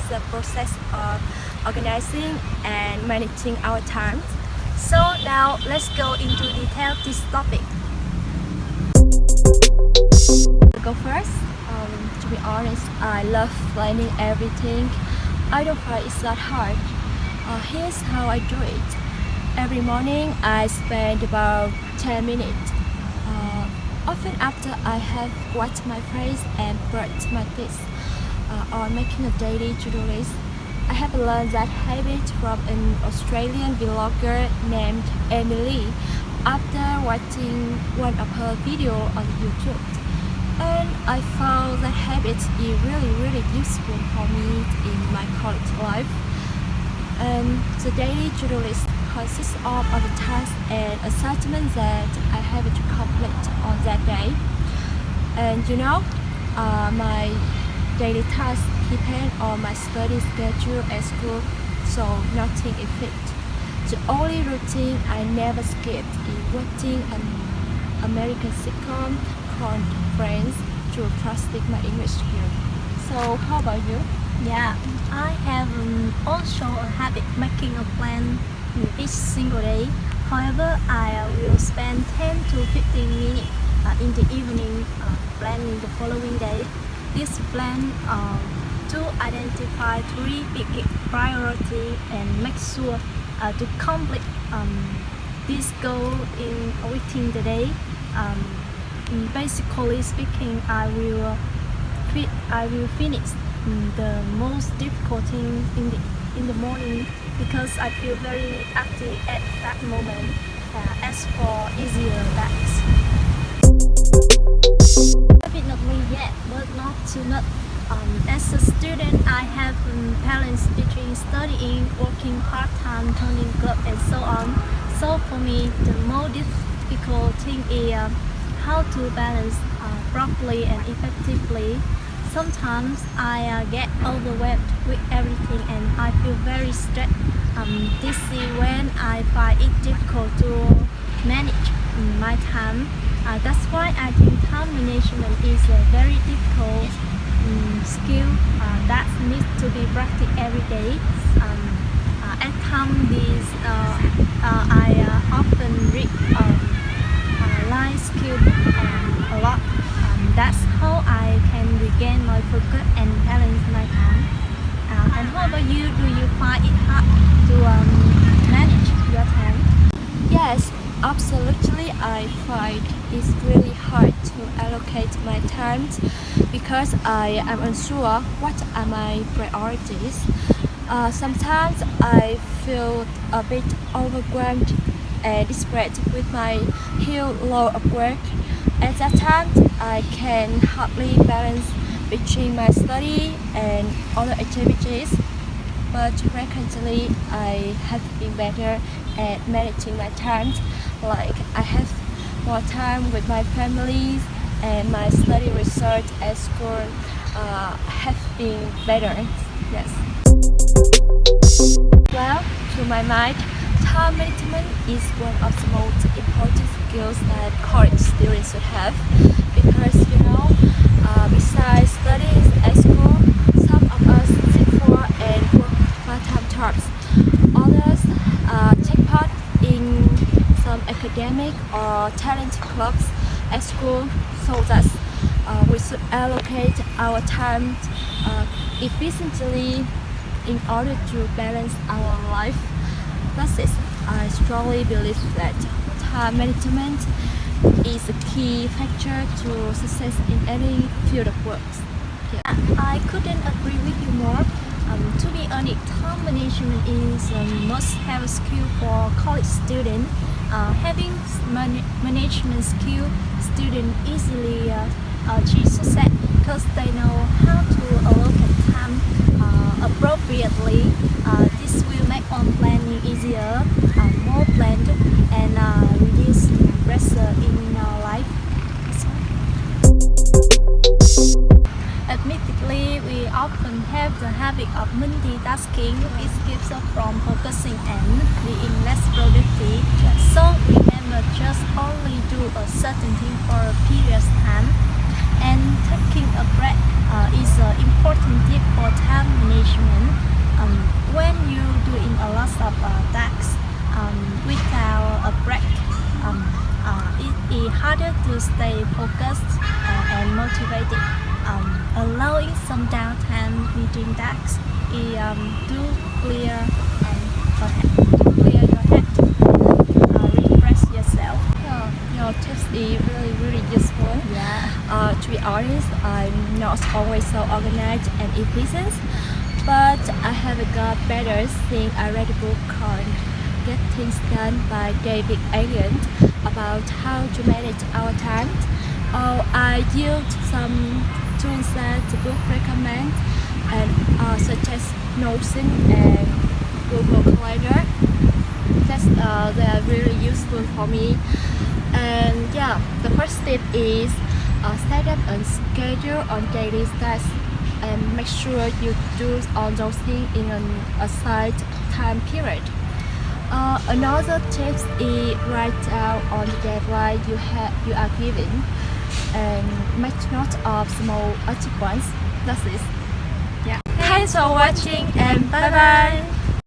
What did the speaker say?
the process of organizing and managing our time. So now let's go into detail this topic. To go first, to be honest, I love planning everything. I don't find it's that hard. Here's how I do it. Every morning I spend about 10 minutes. Often after I have washed my face and brushed my teeth, or making a daily to-do list. I have learned that habit from an Australian vlogger named Emily after watching one of her videos on YouTube. And I found that habit is really useful for me in my college life. And the daily to-do list consists of all the tasks and assignments that I have to complete on that day. And my daily tasks depend on my study schedule at school, so nothing is fixed. The only routine I never skip is watching an American sitcom called Friends to practice my English skill. So how about you? Yeah, I have also a habit making a plan each single day. However, I will spend 10 to 15 minutes in the evening planning the following day. This plan to identify 3 big priorities and make sure to complete this goal within the day. Basically speaking, I will finish the most difficult thing in the morning because I feel very active at that moment. As for easier tasks, definitely yet, but not too much. As a student, I have balance between studying, working part-time, turning club, and so on. So for me, the most difficult thing is how to balance properly and effectively. Sometimes I get overwhelmed with everything and I feel very stressed. This is when I find it difficult to manage my time. That's why I think time management is a very difficult skill that needs to be practiced every day. At times, I often read life skill a lot. That's how I can regain my focus and balance my time. And how about you? Do you find it hard to manage your time? Yes, absolutely. I find it's really hard to allocate my time because I am unsure what are my priorities. Sometimes I feel a bit overwhelmed and desperate with my huge load of work. At that time, I can hardly balance between my study and other activities. But recently, I have been better at managing my time. Like I have more time with my family, and my study research at school have been better. Yes. Well, to my mind, time management is one of the most important skills that college students should have because besides studies at school, some of us sit for and work part-time jobs. Others take part in some academic or talent clubs at school, so that we should allocate our time efficiently in order to balance our life. Thus, I strongly believe that time management is a key factor to success in any field of work. Yeah. I couldn't agree with you more. To be honest, time management is a must-have skill for college students. Having management skill, students easily achieve success because they know how to allocate time appropriately. This will make on planning easier, more planned, and reduce pressure in our life. Admittedly, we often have the habit of multitasking, which keeps us from focusing and being less productive. So remember, just only do a certain thing for a period of time. And taking a break is an important tip for time management. When you're doing a lot of tasks without a break, it is harder to stay focused and motivated. Allowing some downtime between tasks is to clear your head, refresh yourself. Yeah, your tips is really useful. Yeah. To be honest, I'm not always so organized and efficient, but I have got better since I read a book called Get Things Done by David Allen about how to manage our time. I used some tools that the book recommends, and such as Notion and Google Calendar. They are really useful for me. And yeah, the first step is set up a schedule on daily tasks and make sure you do all those things in an assigned time period. Another tip is write down on the deadline you are given and make note of small achievements. That's it. Yeah. Thanks for watching and bye bye.